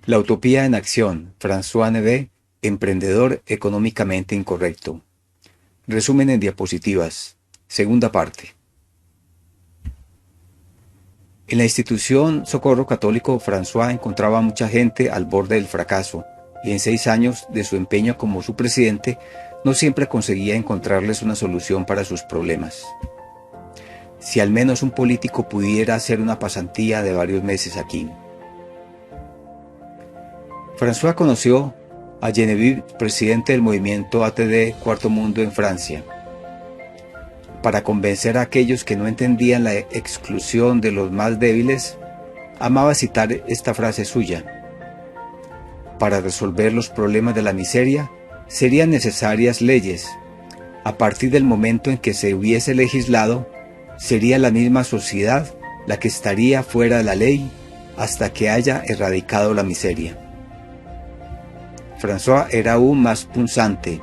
La utopía en acción, François Nevé, emprendedor económicamente incorrecto. Resumen en diapositivas. Segunda parte. En la institución Socorro Católico, François encontraba a mucha gente al borde del fracaso, y en 6 años de su empeño como su presidente, no siempre conseguía encontrarles una solución para sus problemas. Si al menos un político pudiera hacer una pasantía de varios meses aquí. François conoció a Geneviève, presidente del movimiento ATD Cuarto Mundo en Francia. Para convencer a aquellos que no entendían la exclusión de los más débiles, amaba citar esta frase suya: para resolver los problemas de la miseria, serían necesarias leyes. A partir del momento en que se hubiese legislado, sería la misma sociedad la que estaría fuera de la ley hasta que haya erradicado la miseria. François era aún más punzante.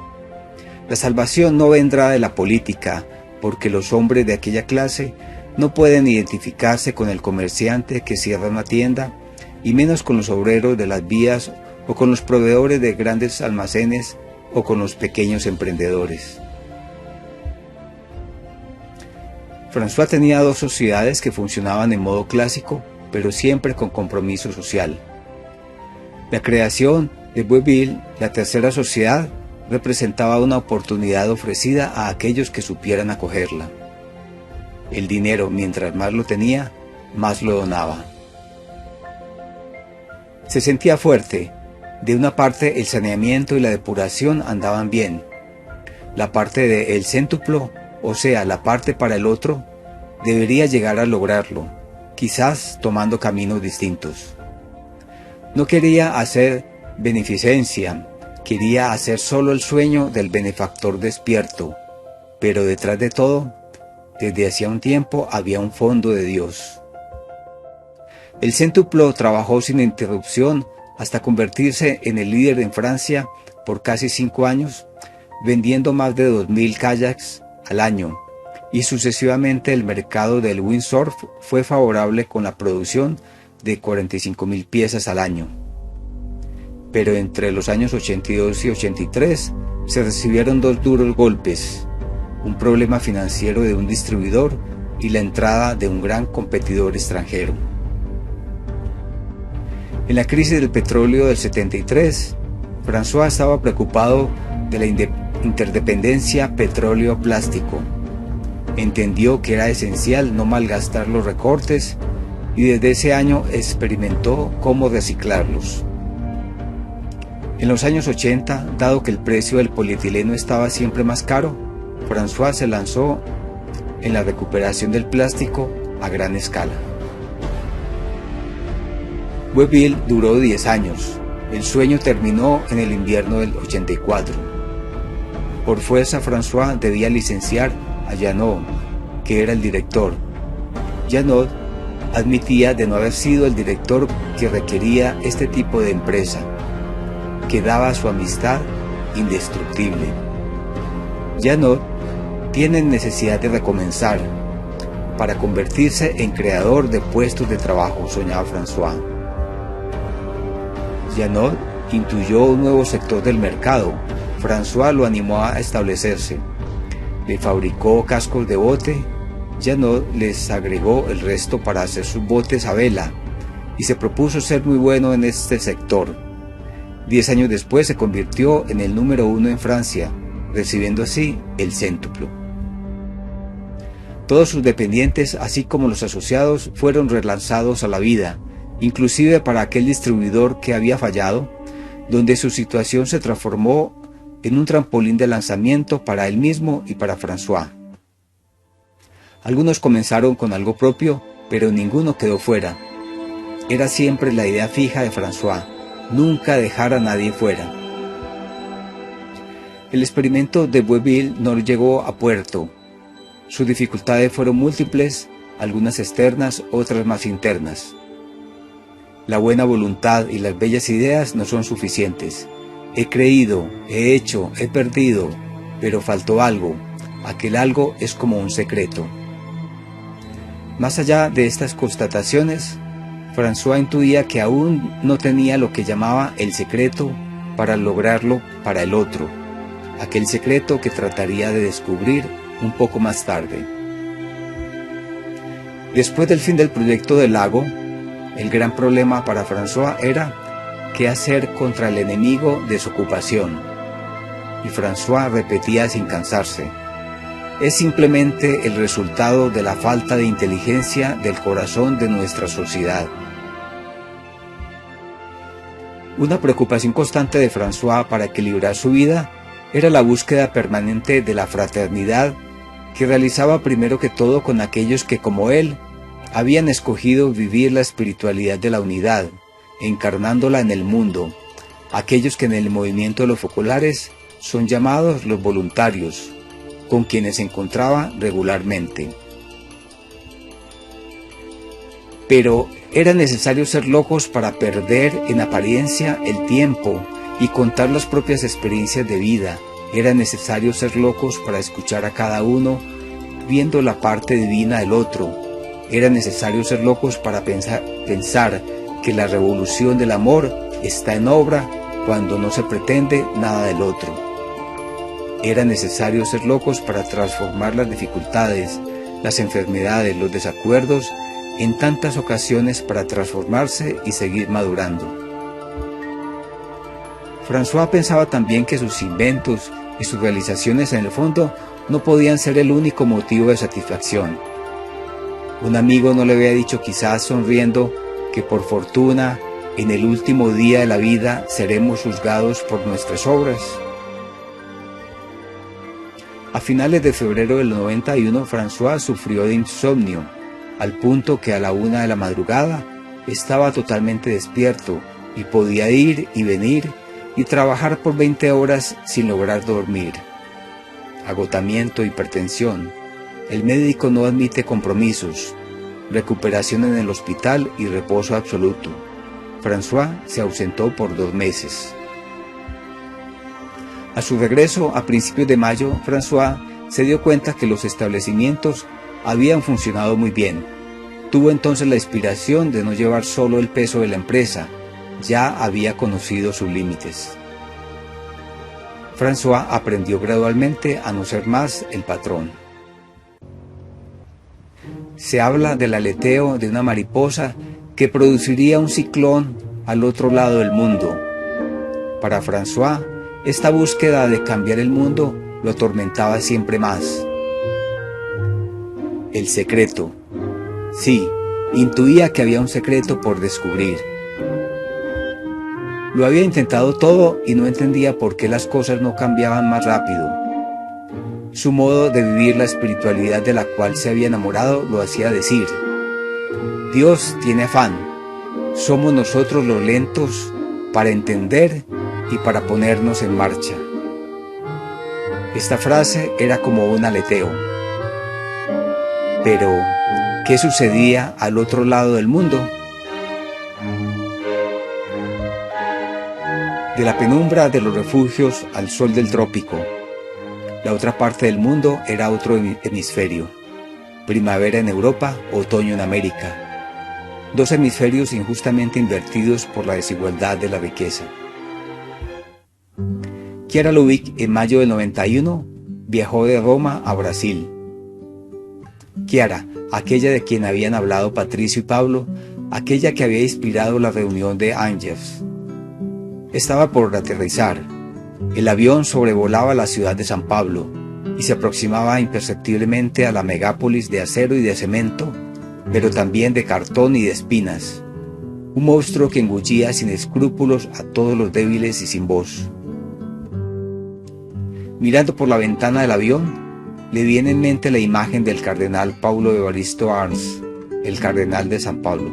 La salvación no vendrá de la política, porque los hombres de aquella clase no pueden identificarse con el comerciante que cierra una tienda, y menos con los obreros de las vías o con los proveedores de grandes almacenes o con los pequeños emprendedores. François tenía 2 sociedades que funcionaban en modo clásico, pero siempre con compromiso social. La creación de Webville, la tercera sociedad, representaba una oportunidad ofrecida a aquellos que supieran acogerla. El dinero, mientras más lo tenía, más lo donaba. Se sentía fuerte. De una parte el saneamiento y la depuración andaban bien. La parte de el céntuplo, o sea, la parte para el otro, debería llegar a lograrlo, quizás tomando caminos distintos. No quería hacer beneficencia, quería hacer solo el sueño del benefactor despierto, pero detrás de todo, desde hacía un tiempo había un fondo de Dios. El céntuplo trabajó sin interrupción hasta convertirse en el líder en Francia por casi 5 años, vendiendo más de 2000 kayaks al año, y sucesivamente el mercado del windsurf fue favorable con la producción de 45.000 piezas al año. Pero entre los años 82 y 83 se recibieron 2 duros golpes: un problema financiero de un distribuidor y la entrada de un gran competidor extranjero. En la crisis del petróleo del 73, François estaba preocupado de la interdependencia petróleo-plástico. Entendió que era esencial no malgastar los recortes y desde ese año experimentó cómo reciclarlos. En los años 80, dado que el precio del polietileno estaba siempre más caro, François se lanzó en la recuperación del plástico a gran escala. Webville duró 10 años. El sueño terminó en el invierno del 84. Por fuerza, François debía licenciar a Janot, que era el director. Janot admitía de no haber sido el director que requería este tipo de empresa, que daba su amistad indestructible. Janot tiene necesidad de recomenzar para convertirse en creador de puestos de trabajo, soñaba François. Janot intuyó un nuevo sector del mercado. François lo animó a establecerse. Le fabricó cascos de bote. Janot les agregó el resto para hacer sus botes a vela y se propuso ser muy bueno en este sector. 10 años después se convirtió en el número 1 en Francia, recibiendo así el céntuplo. Todos sus dependientes, así como los asociados, fueron relanzados a la vida, inclusive para aquel distribuidor que había fallado, donde su situación se transformó en un trampolín de lanzamiento para él mismo y para François. Algunos comenzaron con algo propio, pero ninguno quedó fuera. Era siempre la idea fija de François: nunca dejar a nadie fuera. El experimento de Webville no llegó a puerto. Sus dificultades fueron múltiples, algunas externas, otras más internas. La buena voluntad y las bellas ideas no son suficientes. He creído, he hecho, he perdido, pero faltó algo. Aquel algo es como un secreto. Más allá de estas constataciones, François intuía que aún no tenía lo que llamaba el secreto para lograrlo para el otro, aquel secreto que trataría de descubrir un poco más tarde. Después del fin del proyecto del lago, el gran problema para François era qué hacer contra el enemigo de su ocupación. Y François repetía sin cansarse: es simplemente el resultado de la falta de inteligencia del corazón de nuestra sociedad. Una preocupación constante de François para equilibrar su vida era la búsqueda permanente de la fraternidad que realizaba primero que todo con aquellos que, como él, habían escogido vivir la espiritualidad de la unidad, encarnándola en el mundo, aquellos que en el movimiento de los focolares son llamados los voluntarios, con quienes se encontraba regularmente. Pero era necesario ser locos para perder en apariencia el tiempo y contar las propias experiencias de vida. Era necesario ser locos para escuchar a cada uno, viendo la parte divina del otro. Era necesario ser locos para pensar que la revolución del amor está en obra cuando no se pretende nada del otro. Era necesario ser locos para transformar las dificultades, las enfermedades, los desacuerdos, en tantas ocasiones para transformarse y seguir madurando. François pensaba también que sus inventos y sus realizaciones en el fondo no podían ser el único motivo de satisfacción. Un amigo no le había dicho, quizás sonriendo, que por fortuna en el último día de la vida seremos juzgados por nuestras obras. A finales de febrero del 91, François sufrió de insomnio, al punto que a la 1 de la madrugada estaba totalmente despierto y podía ir y venir y trabajar por 20 horas sin lograr dormir. Agotamiento, hipertensión. El médico no admite compromisos. Recuperación en el hospital y reposo absoluto. François se ausentó por 2 meses. A su regreso, a principios de mayo, François se dio cuenta que los establecimientos habían funcionado muy bien. Tuvo entonces la inspiración de no llevar solo el peso de la empresa, ya había conocido sus límites. François aprendió gradualmente a no ser más el patrón. Se habla del aleteo de una mariposa que produciría un ciclón al otro lado del mundo. Para François, esta búsqueda de cambiar el mundo lo atormentaba siempre más. El secreto. Sí, intuía que había un secreto por descubrir. Lo había intentado todo y no entendía por qué las cosas no cambiaban más rápido. Su modo de vivir la espiritualidad de la cual se había enamorado lo hacía decir: Dios tiene afán, somos nosotros los lentos para entender y para ponernos en marcha. Esta frase era como un aleteo. Pero, ¿qué sucedía al otro lado del mundo? De la penumbra de los refugios al sol del trópico, la otra parte del mundo era otro hemisferio. Primavera en Europa, otoño en América. 2 hemisferios injustamente invertidos por la desigualdad de la riqueza. Chiara Lubich, en mayo del 91, viajó de Roma a Brasil. Chiara, aquella de quien habían hablado Patricio y Pablo, aquella que había inspirado la reunión de Angers. Estaba por aterrizar. El avión sobrevolaba la ciudad de San Pablo y se aproximaba imperceptiblemente a la megápolis de acero y de cemento, pero también de cartón y de espinas. Un monstruo que engullía sin escrúpulos a todos los débiles y sin voz. Mirando por la ventana del avión, le viene en mente la imagen del cardenal Paulo Evaristo Arns, el cardenal de San Pablo.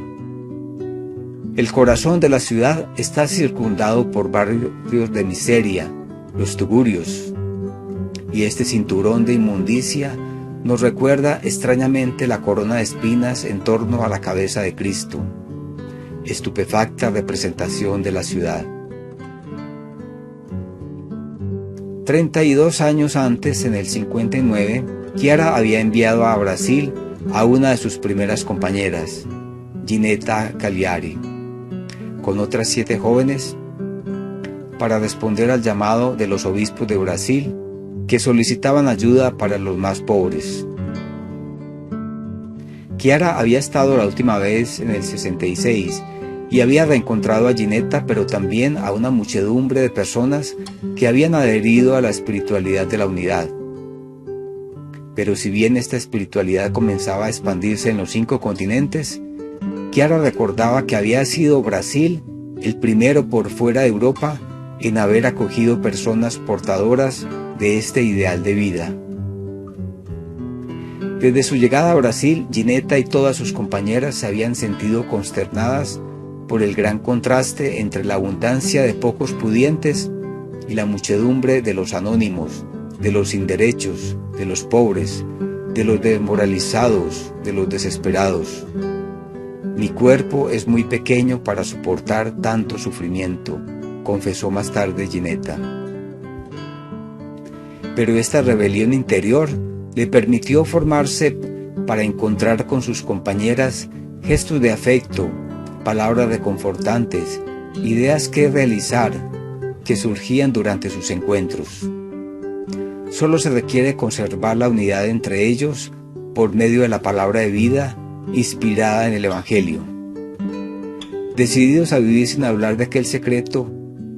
El corazón de la ciudad está circundado por barrios de miseria, los tugurios, y este cinturón de inmundicia nos recuerda extrañamente la corona de espinas en torno a la cabeza de Cristo, estupefacta representación de la ciudad. 32 años antes, en el 59, Chiara había enviado a Brasil a una de sus primeras compañeras, Ginetta Cagliari, con otras 7 jóvenes, para responder al llamado de los obispos de Brasil que solicitaban ayuda para los más pobres. Chiara había estado la última vez en el 66 y había reencontrado a Ginetta, pero también a una muchedumbre de personas que habían adherido a la espiritualidad de la unidad. Pero si bien esta espiritualidad comenzaba a expandirse en los 5 continentes, Chiara recordaba que había sido Brasil el primero por fuera de Europa en haber acogido personas portadoras de este ideal de vida. Desde su llegada a Brasil, Ginetta y todas sus compañeras se habían sentido consternadas por el gran contraste entre la abundancia de pocos pudientes y la muchedumbre de los anónimos, de los sin derechos, de los pobres, de los desmoralizados, de los desesperados. Mi cuerpo es muy pequeño para soportar tanto sufrimiento, confesó más tarde Ginetta. Pero esta rebelión interior le permitió formarse para encontrar con sus compañeras gestos de afecto, palabras reconfortantes, ideas que realizar, que surgían durante sus encuentros. Solo se requiere conservar la unidad entre ellos por medio de la palabra de vida inspirada en el Evangelio. Decididos a vivir sin hablar de aquel secreto,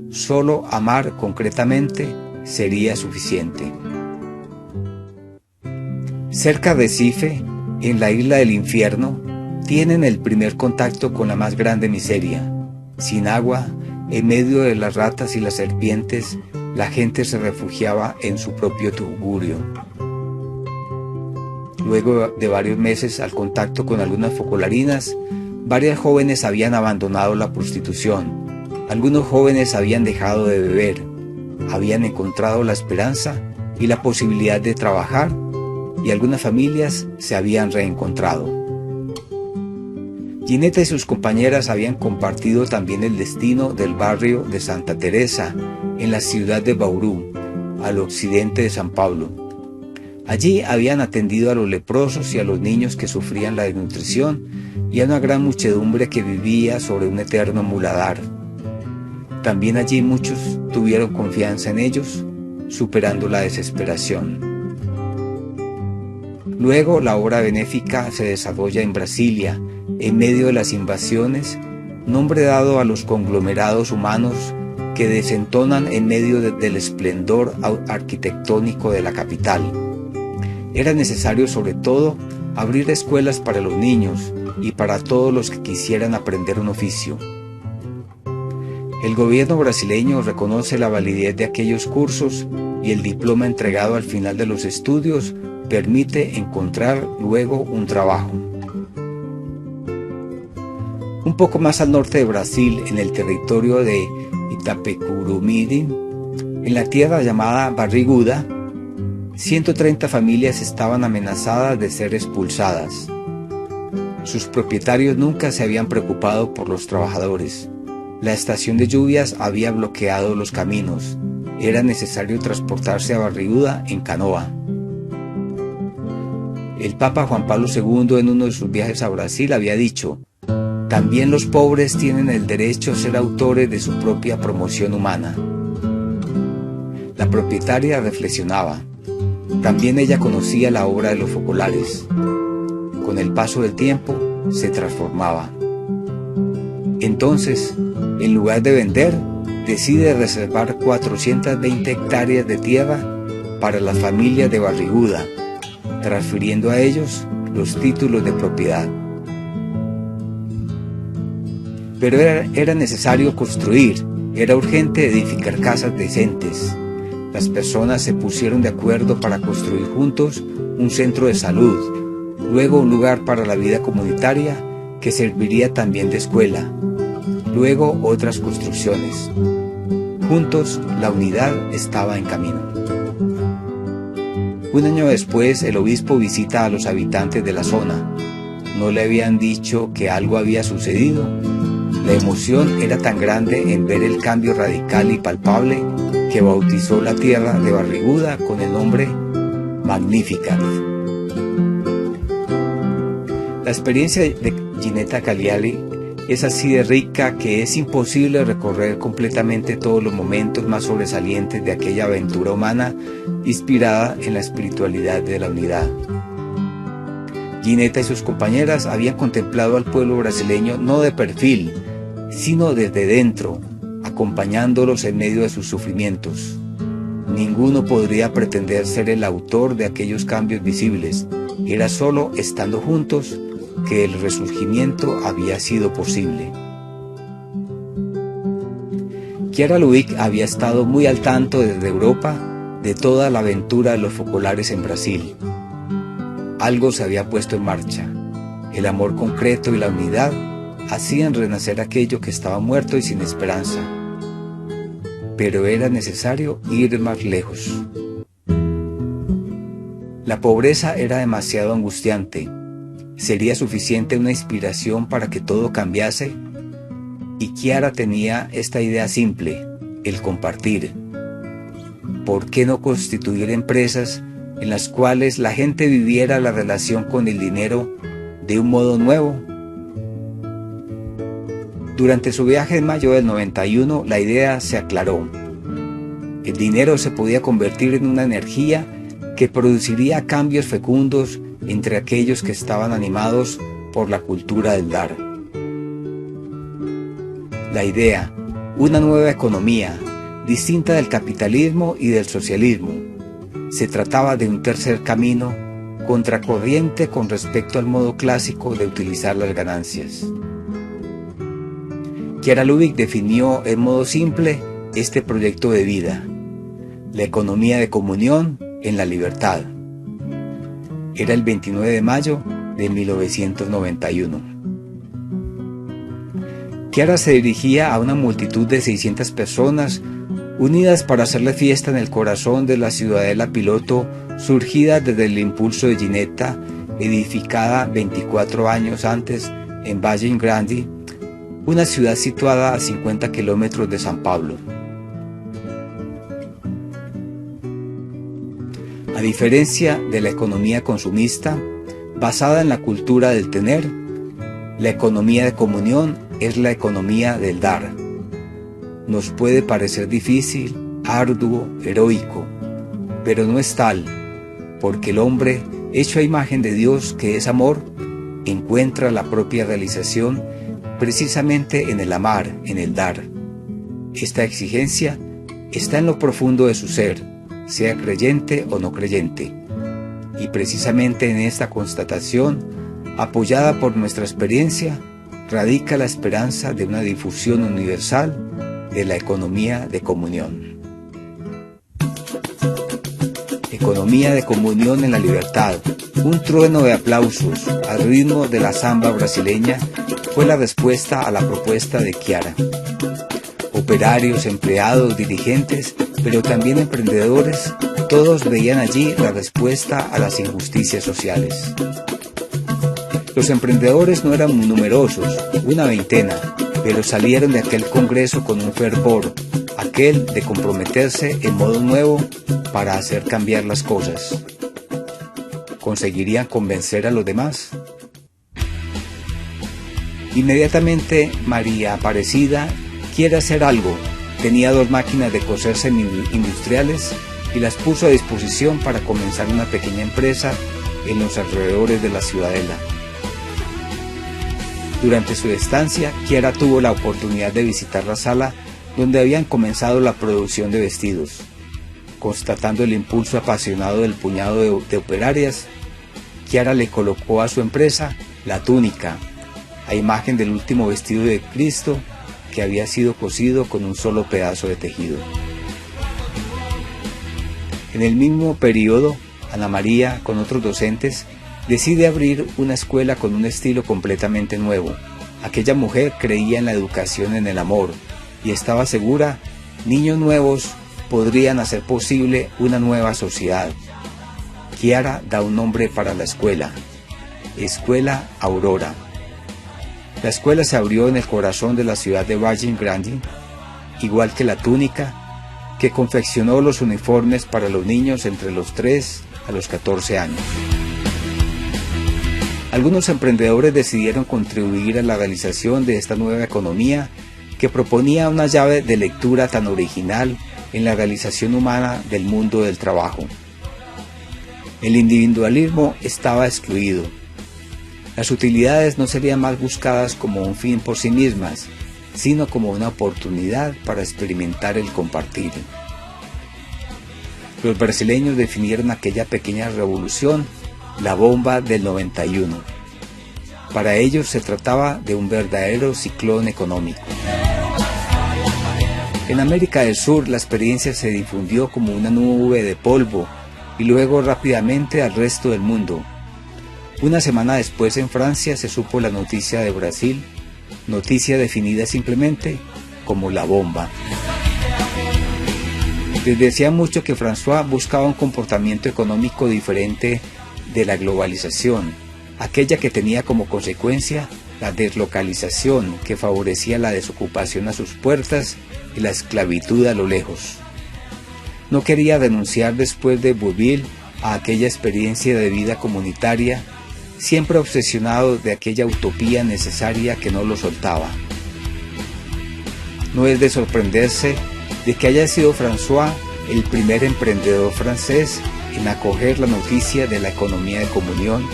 solo amar concretamente sería suficiente. Cerca de Recife, en la isla del infierno, tienen el primer contacto con la más grande miseria. Sin agua, en medio de las ratas y las serpientes, la gente se refugiaba en su propio tugurio. Luego de varios meses al contacto con algunas focolarinas, varias jóvenes habían abandonado la prostitución. Algunos jóvenes habían dejado de beber, habían encontrado la esperanza y la posibilidad de trabajar, y algunas familias se habían reencontrado. Ginetta y sus compañeras habían compartido también el destino del barrio de Santa Teresa, en la ciudad de Bauru, al occidente de San Pablo. Allí habían atendido a los leprosos y a los niños que sufrían la desnutrición y a una gran muchedumbre que vivía sobre un eterno muladar. También allí muchos tuvieron confianza en ellos, superando la desesperación. Luego la obra benéfica se desarrolla en Brasilia, en medio de las invasiones, nombre dado a los conglomerados humanos que desentonan en medio del esplendor arquitectónico de la capital. Era necesario sobre todo abrir escuelas para los niños y para todos los que quisieran aprender un oficio. El gobierno brasileño reconoce la validez de aquellos cursos y el diploma entregado al final de los estudios permite encontrar luego un trabajo. Un poco más al norte de Brasil, en el territorio de Itapecurumiri, en la tierra llamada Barriguda, 130 familias estaban amenazadas de ser expulsadas. Sus propietarios nunca se habían preocupado por los trabajadores. La estación de lluvias había bloqueado los caminos. Era necesario transportarse a Barriguda en canoa. El Papa Juan Pablo II, en uno de sus viajes a Brasil, había dicho: también los pobres tienen el derecho a ser autores de su propia promoción humana. La propietaria reflexionaba. También ella conocía la obra de los focolares. Con el paso del tiempo, se transformaba. Entonces, en lugar de vender, decide reservar 420 hectáreas de tierra para las familias de Barriguda, transfiriendo a ellos los títulos de propiedad. Pero era necesario construir, era urgente edificar casas decentes. Las personas se pusieron de acuerdo para construir juntos un centro de salud, luego un lugar para la vida comunitaria que serviría también de escuela, luego otras construcciones. Juntos, la unidad estaba en camino. Un año después, el obispo visita a los habitantes de la zona. ¿No le habían dicho que algo había sucedido? La emoción era tan grande en ver el cambio radical y palpable que bautizó la tierra de Barriguda con el nombre Magnificat. La experiencia Ginetta Cagliari es así de rica que es imposible recorrer completamente todos los momentos más sobresalientes de aquella aventura humana inspirada en la espiritualidad de la unidad. Ginetta y sus compañeras habían contemplado al pueblo brasileño no de perfil, sino desde dentro, acompañándolos en medio de sus sufrimientos. Ninguno podría pretender ser el autor de aquellos cambios visibles. Era solo estando juntos que el resurgimiento había sido posible. Chiara Lubich había estado muy al tanto desde Europa de toda la aventura de los focolares en Brasil. Algo se había puesto en marcha. El amor concreto y la unidad hacían renacer aquello que estaba muerto y sin esperanza. Pero era necesario ir más lejos. La pobreza era demasiado angustiante. ¿Sería suficiente una inspiración para que todo cambiase? Y Chiara tenía esta idea simple, el compartir. ¿Por qué no constituir empresas en las cuales la gente viviera la relación con el dinero de un modo nuevo? Durante su viaje en mayo del 91, la idea se aclaró. El dinero se podía convertir en una energía que produciría cambios fecundos entre aquellos que estaban animados por la cultura del dar. La idea, una nueva economía, distinta del capitalismo y del socialismo. Se trataba de un tercer camino, contracorriente con respecto al modo clásico de utilizar las ganancias. Chiara Lubich definió en modo simple este proyecto de vida: la economía de comunión en la libertad. Era el 29 de mayo de 1991. Chiara se dirigía a una multitud de 600 personas unidas para hacerle fiesta en el corazón de la ciudadela piloto surgida desde el impulso de Ginetta, edificada 24 años antes en Vargem Grande, una ciudad situada a 50 kilómetros de San Pablo. A diferencia de la economía consumista, basada en la cultura del tener, la economía de comunión es la economía del dar. Nos puede parecer difícil, arduo, heroico, pero no es tal, porque el hombre, hecho a imagen de Dios que es amor, encuentra la propia realización precisamente en el amar, en el dar. Esta exigencia está en lo profundo de su ser, sea creyente o no creyente, y precisamente en esta constatación, apoyada por nuestra experiencia, radica la esperanza de una difusión universal de la economía de comunión. Economía de comunión en la libertad. Un trueno de aplausos al ritmo de la samba brasileña fue la respuesta a la propuesta de Chiara. Operarios, empleados, dirigentes, pero también emprendedores, todos veían allí la respuesta a las injusticias sociales. Los emprendedores no eran muy numerosos, una veintena, pero salieron de aquel congreso con un fervor, aquel de comprometerse en modo nuevo para hacer cambiar las cosas. ¿Conseguirían convencer a los demás? Inmediatamente María Aparecida quiere hacer algo. Tenía 2 máquinas de coser semi-industriales y las puso a disposición para comenzar una pequeña empresa en los alrededores de la ciudadela. Durante su estancia, Chiara tuvo la oportunidad de visitar la sala donde habían comenzado la producción de vestidos. Constatando el impulso apasionado del puñado de operarias, Chiara le colocó a su empresa la túnica, a imagen del último vestido de Cristo que había sido cosido con un solo pedazo de tejido. En el mismo periodo, Ana María, con otros docentes, decide abrir una escuela con un estilo completamente nuevo. Aquella mujer creía en la educación, en el amor, y estaba segura, niños nuevos podrían hacer posible una nueva sociedad. Chiara da un nombre para la escuela: Escuela Aurora. La escuela se abrió en el corazón de la ciudad de Vargem Grande, igual que la túnica, que confeccionó los uniformes para los niños entre los 3 a los 14 años. Algunos emprendedores decidieron contribuir a la realización de esta nueva economía que proponía una llave de lectura tan original en la realización humana del mundo del trabajo. El individualismo estaba excluido. Las utilidades no serían más buscadas como un fin por sí mismas, sino como una oportunidad para experimentar el compartir. Los brasileños definieron aquella pequeña revolución la bomba del 91. Para ellos se trataba de un verdadero ciclón económico. En América del Sur la experiencia se difundió como una nube de polvo y luego rápidamente al resto del mundo. Una semana después en Francia se supo la noticia de Brasil, noticia definida simplemente como la bomba. Desde hacía mucho que François buscaba un comportamiento económico diferente de la globalización, aquella que tenía como consecuencia la deslocalización que favorecía la desocupación a sus puertas y la esclavitud a lo lejos. No quería renunciar después de Bourvil a aquella experiencia de vida comunitaria, siempre obsesionado de aquella utopía necesaria que no lo soltaba. No es de sorprenderse de que haya sido François el primer emprendedor francés en acoger la noticia de la economía de comunión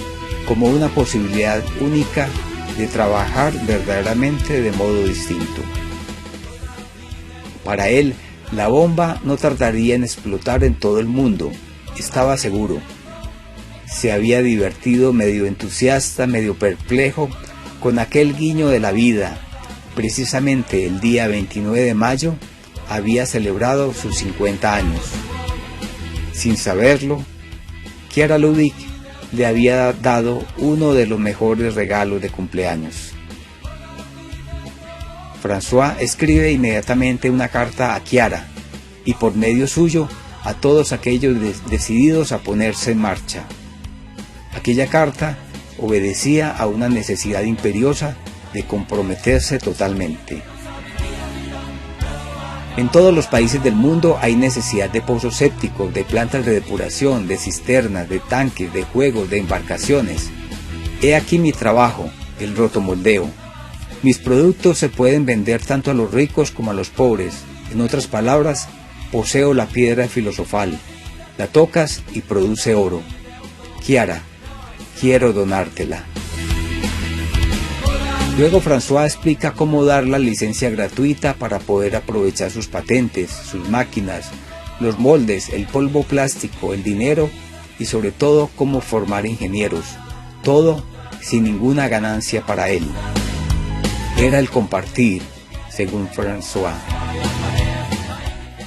como una posibilidad única de trabajar verdaderamente de modo distinto. Para él, la bomba no tardaría en explotar en todo el mundo, estaba seguro. Se había divertido medio entusiasta, medio perplejo, con aquel guiño de la vida. Precisamente el día 29 de mayo había celebrado sus 50 años. Sin saberlo, Chiara Lubich le había dado uno de los mejores regalos de cumpleaños. François escribe inmediatamente una carta a Chiara y por medio suyo a todos aquellos decididos a ponerse en marcha. Aquella carta obedecía a una necesidad imperiosa de comprometerse totalmente. En todos los países del mundo hay necesidad de pozos sépticos, de plantas de depuración, de cisternas, de tanques, de juegos, de embarcaciones. He aquí mi trabajo, el rotomoldeo. Mis productos se pueden vender tanto a los ricos como a los pobres. En otras palabras, poseo la piedra filosofal. La tocas y produce oro. Chiara, quiero donártela. Luego François explica cómo dar la licencia gratuita para poder aprovechar sus patentes, sus máquinas, los moldes, el polvo plástico, el dinero y sobre todo cómo formar ingenieros. Todo sin ninguna ganancia para él. Era el compartir, según François.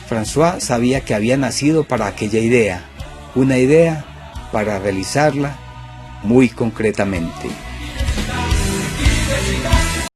François sabía que había nacido para aquella idea, una idea para realizarla muy concretamente.